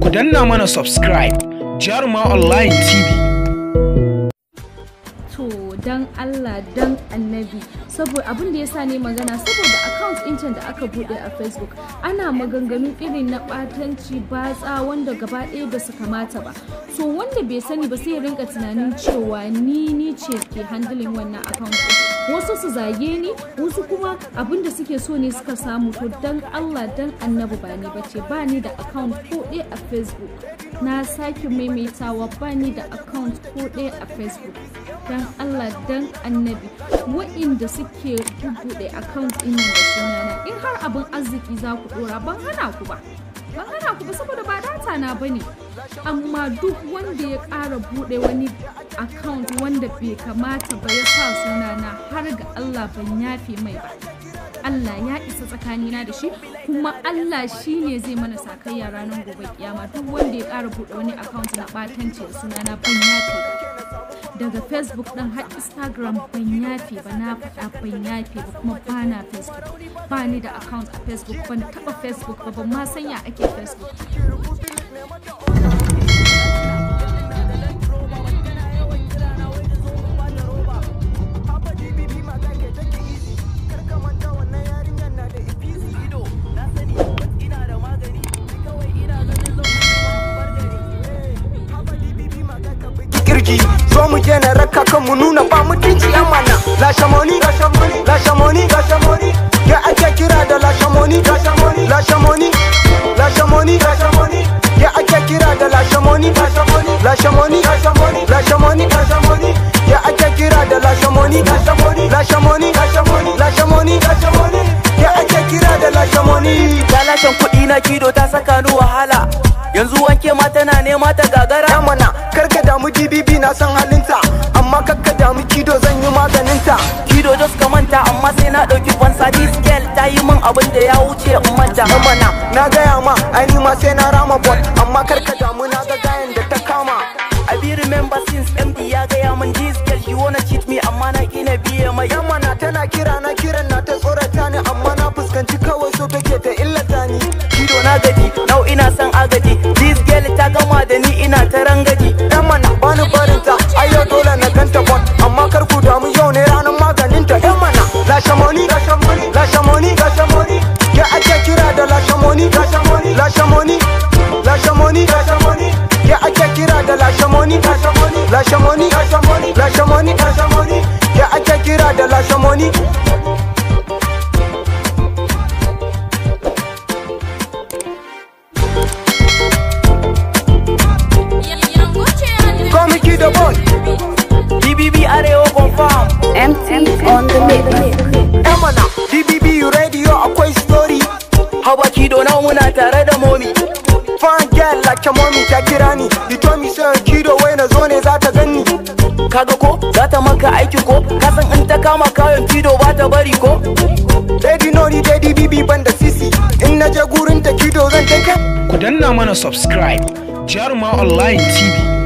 Ku danna mana subscribe Jaruma Online TV. To dan Allah dan annabi, saboda abin da yasa ne magana saboda account ɗin da aka bude a Facebook ana maganganu irin na batanci batsa wanda gaba ɗaya ba su kamata ba. So wanda bai sani ba sai ya rinka tunanin cewa ni ce ke handling wannan account ɗin. Wasu su zage ni, wasu kuma abin da suke so ne suka samu. To dan Allah dan annabi ba ni bace, ba ni da account ko ɗaya a Facebook. Na sake maimaitawa, ba ni da account ko ɗaya a Facebook. Dan Allah dan annabi wa'inda suke buɗe account ɗin da sunana, in har abin arziki za ku ɗora ban hana ku ba saboda ba data na bane, amma duk wanda ya ƙara buɗe wani account wanda bai kamata ba ya sa sunana, har ga Allah ban yafe mai ba. Allah ya isa tsakanina da shi, kuma Allah shi ne zai mana sakayya ranar gobe kiyama. Duk wanda ya ƙara buɗe wani account na ɓatanci da sunana ban yafe ba. Daga Facebook ɗin har Instagram ban yafe ba, na faɗa ban yafe ba, kuma ba na Facebook, ba ni da account a Facebook, ban taɓa Facebook ba, ban ma sanya ake Facebook. So mu je na raka kan mu nuna ba mutunci amana. Lashe money, lashe money, lashe money, lashe money. Ya ake kira da lashe money, lashe money, lashe money, lashe money, lashe money. Ya ake kira da lashe money, lashe money, lashe money, lashe money, lashe money, lashe money. Ya ake kira da lashe money, lashe money, lashe money, lashe money, lashe money, lashe money. Ya ake kira da lashe money. Lashen kuɗi na kido ta saka ni wahala. Yanzu wanke ma tana nema ta gagara. Yamana karka damu DBB na san halinta, amma kakka damu kido zan yi maganinta. Kido just ka manta, amma sai na ɗauki fansa. This girl ta yi min abin da ya wuce in manta. Yamana na gaya ma ai ma sai na rama bot, amma karka damu na ga gayan da ta kama. I be remember since MD ya gaya min this girl you wanna cheat me, amma na ƙi na biye mai. Yamana tana kiran na ta tsorata ni, amma na fuskanci kawai so take ta illata ni. Kido na gaji, nau ina son agaji. This girl ta gama da ni ina ta rangaji. Yamana bani barinta, ayo dole na ganta bot, amma kar ku damu yau ne ranar maganinta. Yamana lashe money, lashe money, lashe money, lashe money. Ya ake kira da lashe money, lashe money, lashe money, lashe money, lashe money. Ya ake kira da lashe money, lashe money, lashe money, lashe money, lashe money, lashe money. Ya ake kira da lashe money. The boy DBB Arewa confirm. MT on the mix. Emana DBB radio akwai story. Haba kido na muna tare da momi. Fine girl like your mommy ta kira ni. You told me say kido wai na zo ne za ta ganni. Kaga ko za ta maka aiki ko, kasan in ta kama kayan kido ba ta bari ko. Daddy no ni daddy BB banda sisi, in na je gurin ta kido zan take. Ku danna mana subscribe Jaruma Online TV.